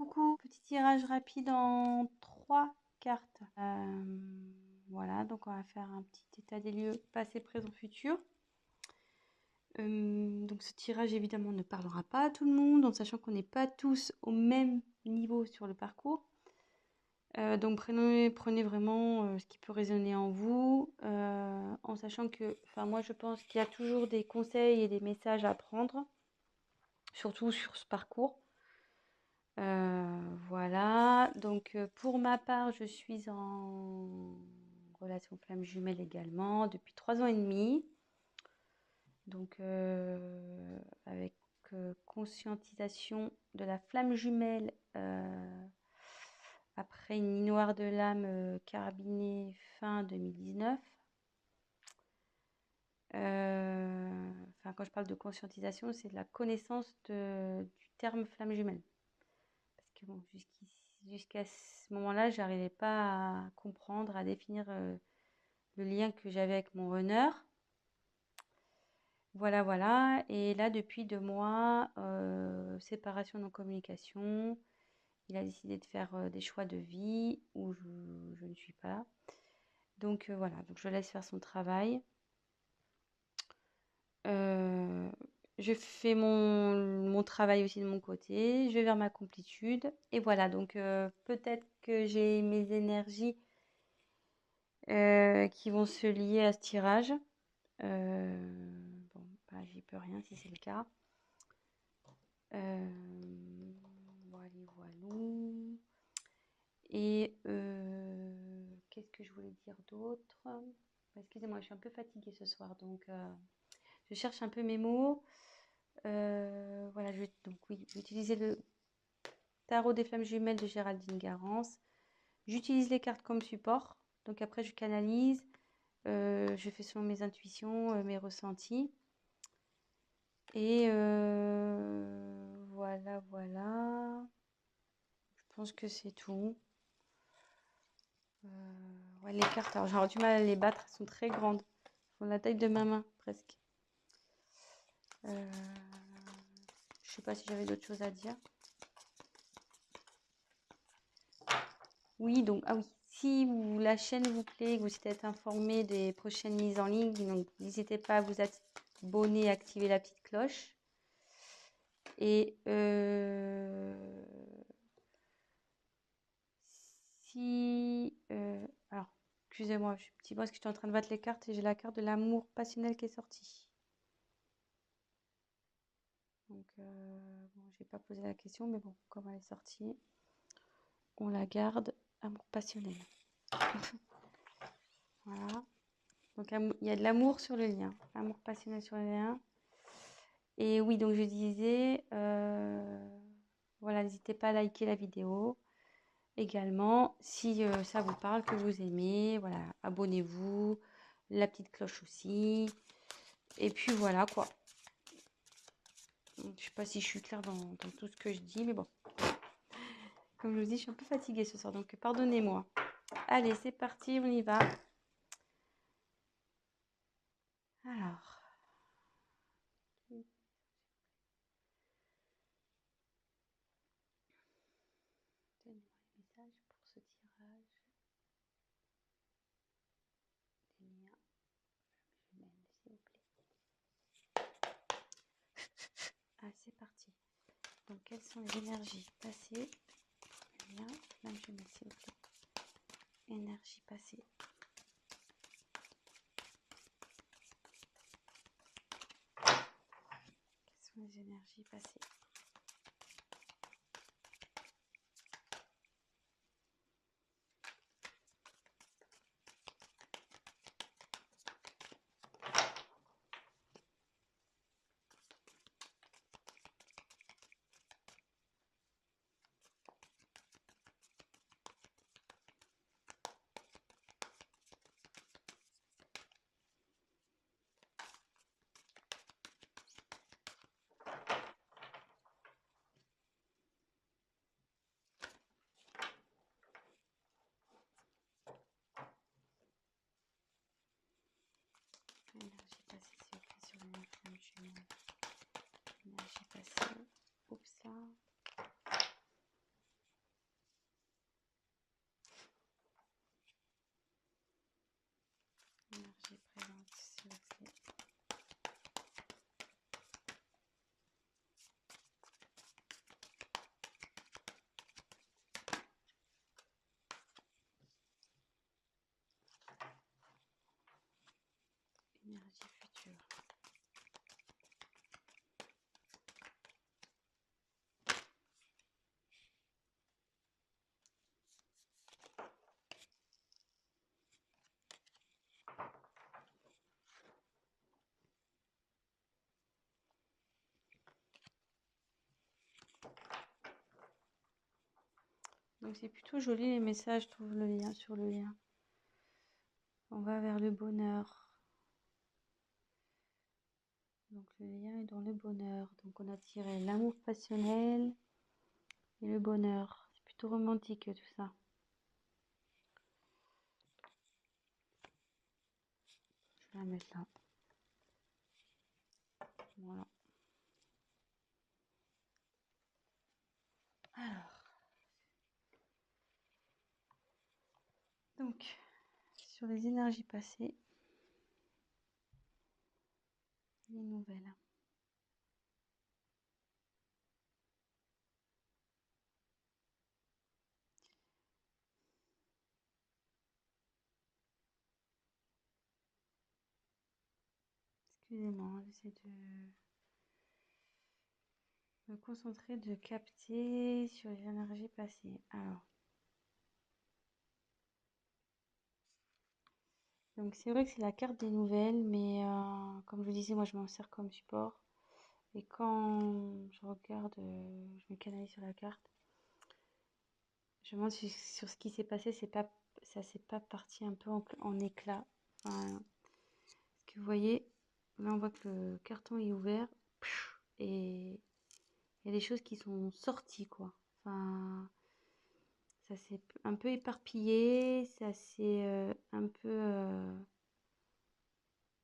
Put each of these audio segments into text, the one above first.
Coucou, petit tirage rapide en 3 cartes. Voilà, donc on va faire un petit état des lieux passé, présent, futur. Donc ce tirage évidemment ne parlera pas à tout le monde, en sachant qu'on n'est pas tous au même niveau sur le parcours. Donc prenez vraiment ce qui peut résonner en vous, en sachant que, moi je pense qu'il y a toujours des conseils et des messages à prendre, surtout sur ce parcours. Voilà, donc pour ma part, je suis en relation flamme jumelle également depuis 3 ans et demi. Donc avec conscientisation de la flamme jumelle après une nuit noire de l'âme carabinée fin 2019. Quand je parle de conscientisation, c'est de la connaissance du terme flamme jumelle. Parce que bon, jusqu'à ce moment-là, j'arrivais pas à comprendre, à définir le lien que j'avais avec mon runner. Voilà, voilà. Et là, depuis 2 mois, séparation non communication. Il a décidé de faire des choix de vie où je ne suis pas là. Donc voilà, donc je laisse faire son travail. Je fais mon travail aussi de mon côté. Je vais vers ma complétude. Et voilà, donc peut-être que j'ai mes énergies qui vont se lier à ce tirage. Bon, j'y peux rien si c'est le cas. Voilà, voilà. Et qu'est-ce que je voulais dire d'autre? Excusez-moi, je suis un peu fatiguée ce soir, donc je cherche un peu mes mots. Voilà, donc oui, utiliser le tarot des flammes jumelles de Géraldine Garance. J'utilise les cartes comme support, donc après je canalise. Je fais selon mes intuitions, mes ressentis. Et voilà, voilà. Je pense que c'est tout. Ouais, les cartes, alors j'aurais du mal à les battre, elles sont très grandes. Elles font la taille de ma main, presque. Je sais pas si j'avais d'autres choses à dire. Oui, donc, ah oui, si la chaîne vous plaît, que vous êtes informé des prochaines mises en ligne, donc n'hésitez pas à vous abonner et activer la petite cloche. Et alors, excusez-moi, je suis petit parce que j'étais en train de battre les cartes et j'ai la carte de l'amour passionnel qui est sortie. Donc, bon, j'ai pas posé la question, mais bon, comme elle est sortie, on la garde. Amour passionnel. Voilà. Donc, il y a de l'amour sur le lien. Amour passionnel sur le lien. Et oui, donc je disais, voilà, n'hésitez pas à liker la vidéo. Également, si ça vous parle, que vous aimez, voilà, abonnez-vous, la petite cloche aussi. Et puis voilà quoi. Je sais pas si je suis claire dans tout ce que je dis, mais bon. Comme je vous dis, je suis un peu fatiguée ce soir, donc pardonnez-moi. Allez, c'est parti, on y va. Alors. Donnez-moi les messages pour ce tirage. Les liens. Je mène, s'il vous plaît. Ah, c'est parti. Donc, quelles sont les énergies passées? Lien, même je mets, s'il vous plaît. Énergie passée. Quelles sont les énergies passées? Donc c'est plutôt joli les messages, je trouve, le lien sur le lien. On va vers le bonheur. Donc le lien est dans le bonheur. Donc on a tiré l'amour passionnel et le bonheur. C'est plutôt romantique tout ça. Je vais la mettre là. Voilà. Alors. Donc, sur les énergies passées, les nouvelles. Excusez-moi, j'essaie de me concentrer, de capter sur les énergies passées. Alors, donc c'est vrai que c'est la carte des nouvelles, mais comme je vous disais, moi je m'en sers comme support. Et quand je regarde, je me canalise sur la carte, je me demande sur ce qui s'est passé, ça s'est pas parti un peu en éclats. Enfin, ce que vous voyez, là on voit que le carton est ouvert et il y a des choses qui sont sorties, quoi. Enfin, ça s'est un peu éparpillé, ça s'est un peu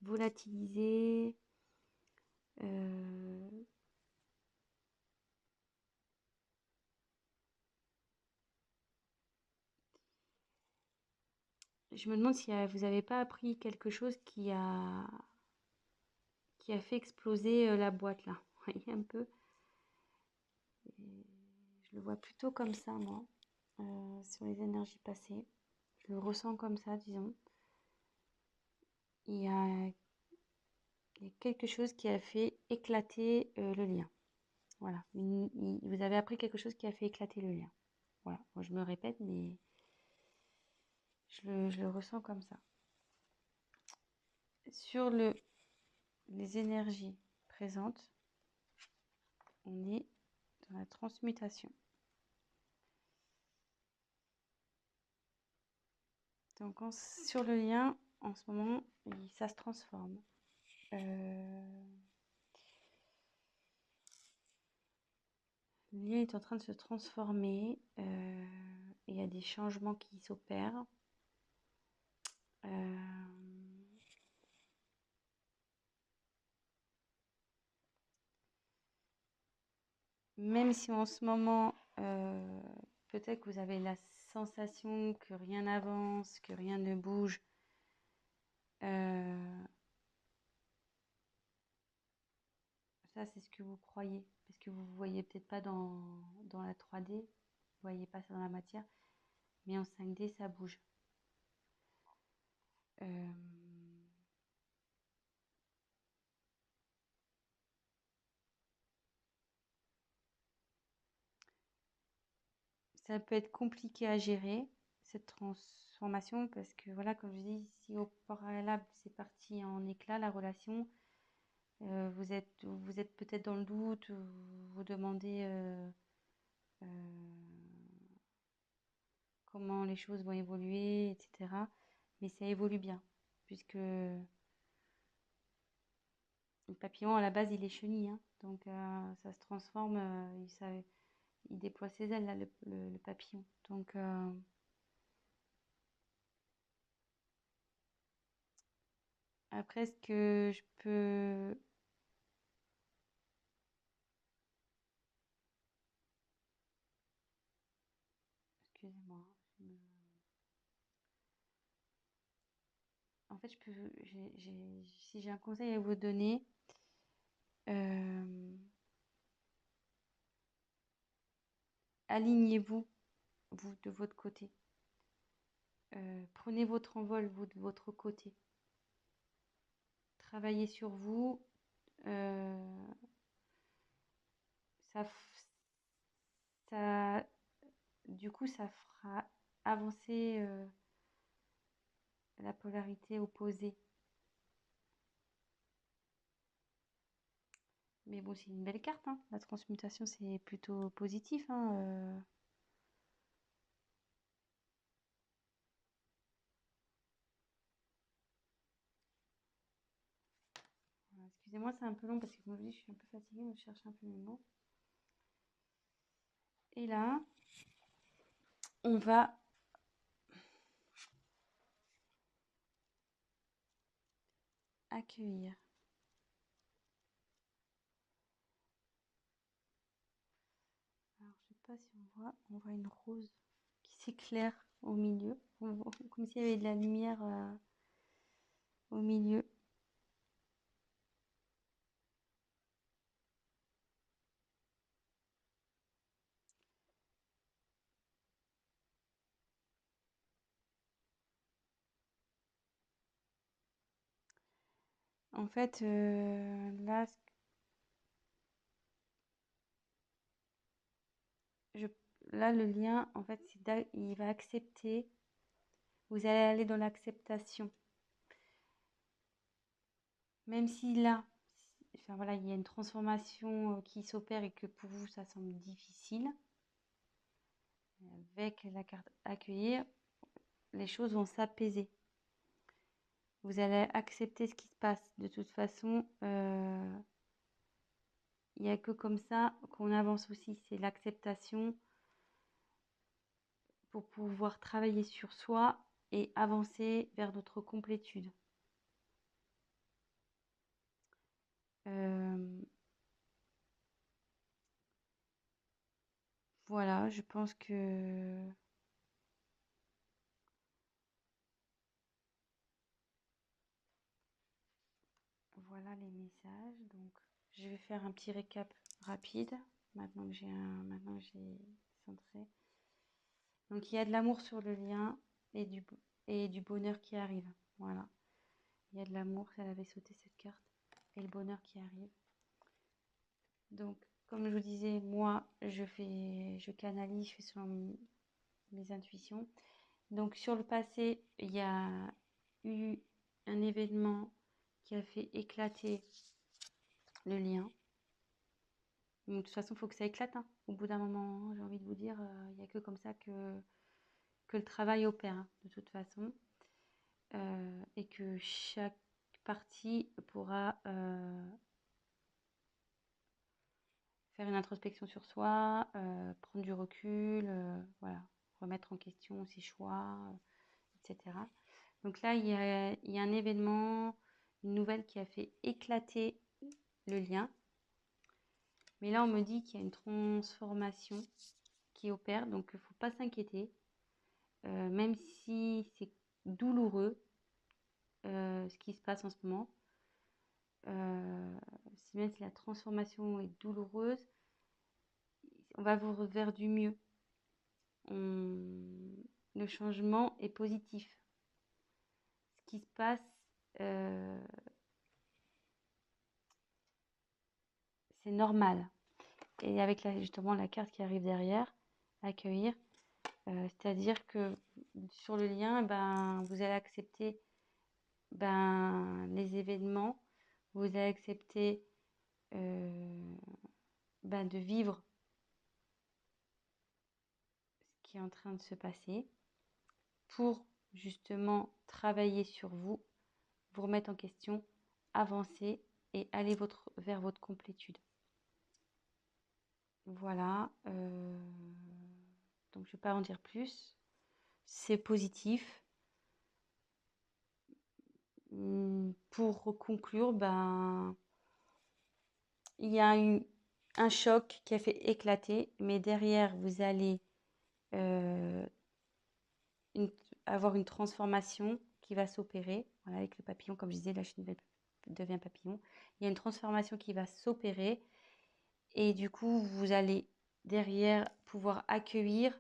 volatilisé. Euh, je me demande si vous n'avez pas appris quelque chose qui a fait exploser la boîte là. Vous voyez un peu. Et je le vois plutôt comme ça, moi, sur les énergies passées. Je le ressens comme ça, disons. Il y a, il y a quelque chose qui a fait éclater le lien. Voilà. Vous avez appris quelque chose qui a fait éclater le lien. Voilà. Moi, je me répète, mais je le ressens comme ça. Sur les énergies présentes, on est dans la transmutation. Donc, sur le lien, en ce moment, ça se transforme. Le lien est en train de se transformer. Il y a des changements qui s'opèrent. Même si en ce moment, peut-être que vous avez la sensation que rien n'avance, que rien ne bouge, ça c'est ce que vous croyez, parce que vous ne voyez peut-être pas dans la 3D, vous ne voyez pas ça dans la matière, mais en 5D ça bouge. Euh, Ça peut être compliqué à gérer, cette transformation, parce que voilà, comme je dis, si au préalable c'est parti en éclat, la relation, vous êtes peut-être dans le doute, vous vous demandez euh, comment les choses vont évoluer, etc. Mais ça évolue bien, puisque le papillon, à la base, il est chenille, hein, donc ça se transforme, il déploie ses ailes, là, le papillon. Donc, après, ce que je peux... Excusez-moi. En fait, si j'ai un conseil à vous donner, euh, alignez-vous, vous, de votre côté. Prenez votre envol, vous, de votre côté. Travaillez sur vous. euh, ça, ça, du coup, ça fera avancer la polarité opposée. Mais bon, c'est une belle carte, hein. La transmutation, c'est plutôt positif, hein. excusez-moi, c'est un peu long parce que comme je dis, je suis un peu fatiguée, donc je cherche un peu mes mots. Et là, on va accueillir. Alors, je sais pas si on voit une rose qui s'éclaire au milieu, comme s'il y avait de la lumière au milieu. En fait, là, je, là, le lien, en fait, il va accepter. Vous allez aller dans l'acceptation. Même si là, enfin voilà, il y a une transformation qui s'opère et que pour vous, ça semble difficile, avec la carte accueillir, les choses vont s'apaiser. Vous allez accepter ce qui se passe. De toute façon, il n'y a que comme ça qu'on avance aussi. C'est l'acceptation pour pouvoir travailler sur soi et avancer vers notre complétude. Voilà, je pense que voilà les messages. Donc, je vais faire un petit récap rapide. Maintenant que j'ai centré. Donc, il y a de l'amour sur le lien et du bonheur qui arrive. Voilà. Il y a de l'amour, elle avait sauté cette carte. Et le bonheur qui arrive. Donc, comme je vous disais, moi, je canalise, je fais selon mes intuitions. Donc, sur le passé, il y a eu un événement qui a fait éclater le lien. Donc, de toute façon, il faut que ça éclate, hein. Au bout d'un moment, j'ai envie de vous dire, il n'y a que comme ça que le travail opère, hein, de toute façon. Et que chaque partie pourra faire une introspection sur soi, prendre du recul, voilà, remettre en question ses choix, etc. Donc là, il y a un événement, une nouvelle qui a fait éclater le lien. Mais là, on me dit qu'il y a une transformation qui opère, donc il ne faut pas s'inquiéter. Même si c'est douloureux, ce qui se passe en ce moment, même si la transformation est douloureuse, on va vous vers du mieux. Le changement est positif. Ce qui se passe, c'est normal. Et avec justement la carte qui arrive derrière, accueillir, c'est-à-dire que sur le lien, ben, vous allez accepter les événements, vous allez accepter de vivre ce qui est en train de se passer pour justement travailler sur vous, vous remettre en question, avancer et aller vers votre complétude. Voilà. Donc, je ne vais pas en dire plus. C'est positif. Pour conclure, il y a eu un choc qui a fait éclater, mais derrière, vous allez avoir une transformation qui va s'opérer. Voilà, avec le papillon, comme je disais, la chenille devient papillon. Il y a une transformation qui va s'opérer et du coup, vous allez derrière pouvoir accueillir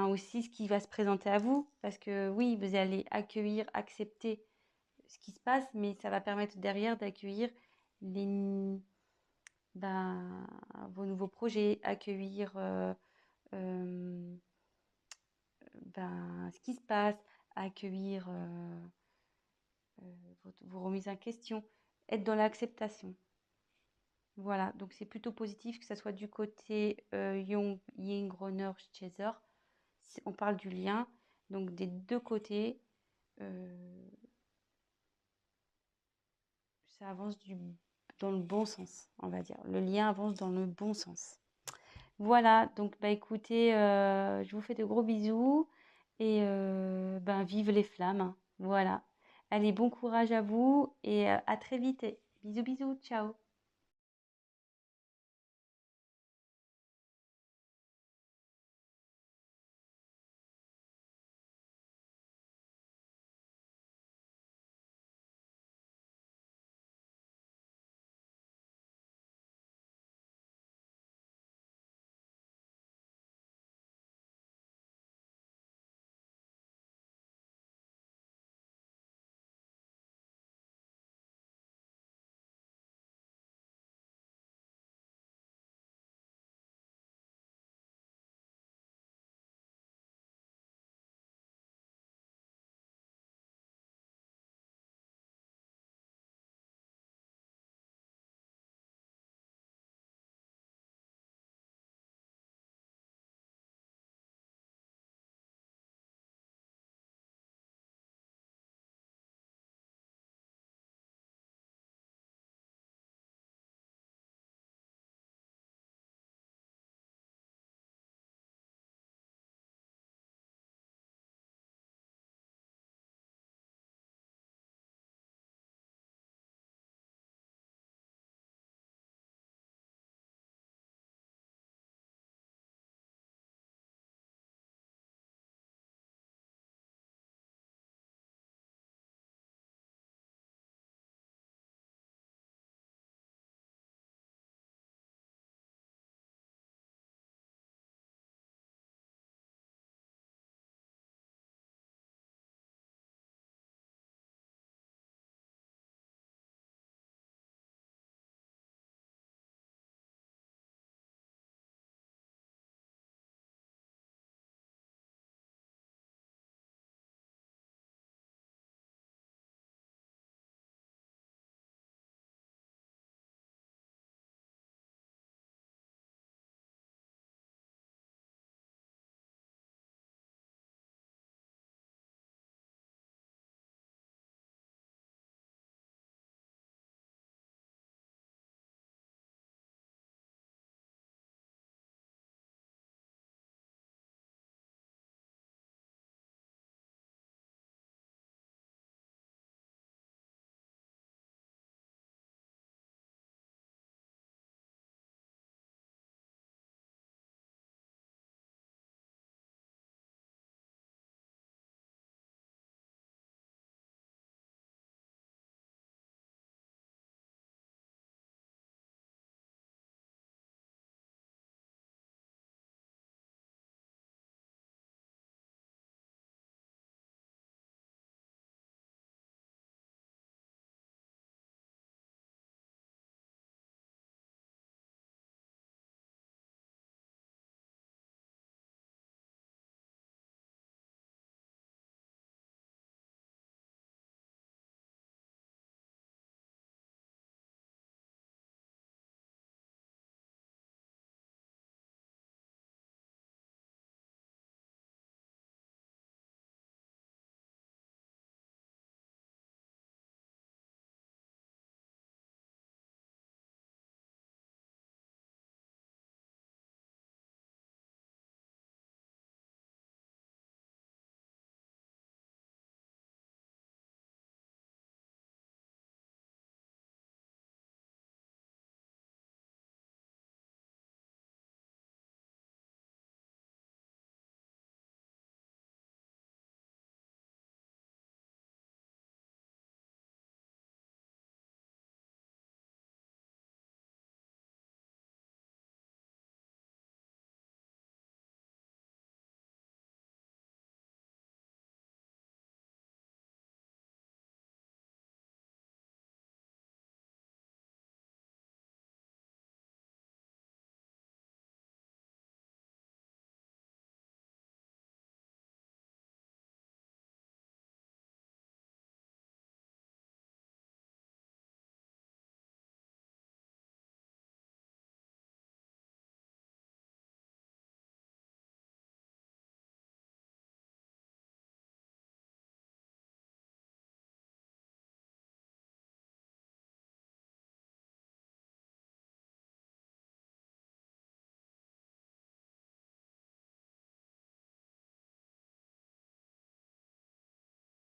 aussi ce qui va se présenter à vous. Parce que oui, vous allez accueillir, accepter ce qui se passe, mais ça va permettre derrière d'accueillir les, vos nouveaux projets, accueillir ce qui se passe, accueillir vos remises en question, être dans l'acceptation. Voilà, donc c'est plutôt positif que ça soit du côté Jung, Ying, Groner, Chaser. On parle du lien, donc des deux côtés, ça avance dans le bon sens, on va dire. Le lien avance dans le bon sens. Voilà, donc bah écoutez, je vous fais de gros bisous et ben vive les flammes, hein. Voilà. Allez, bon courage à vous et à très vite. Bisous bisous, ciao.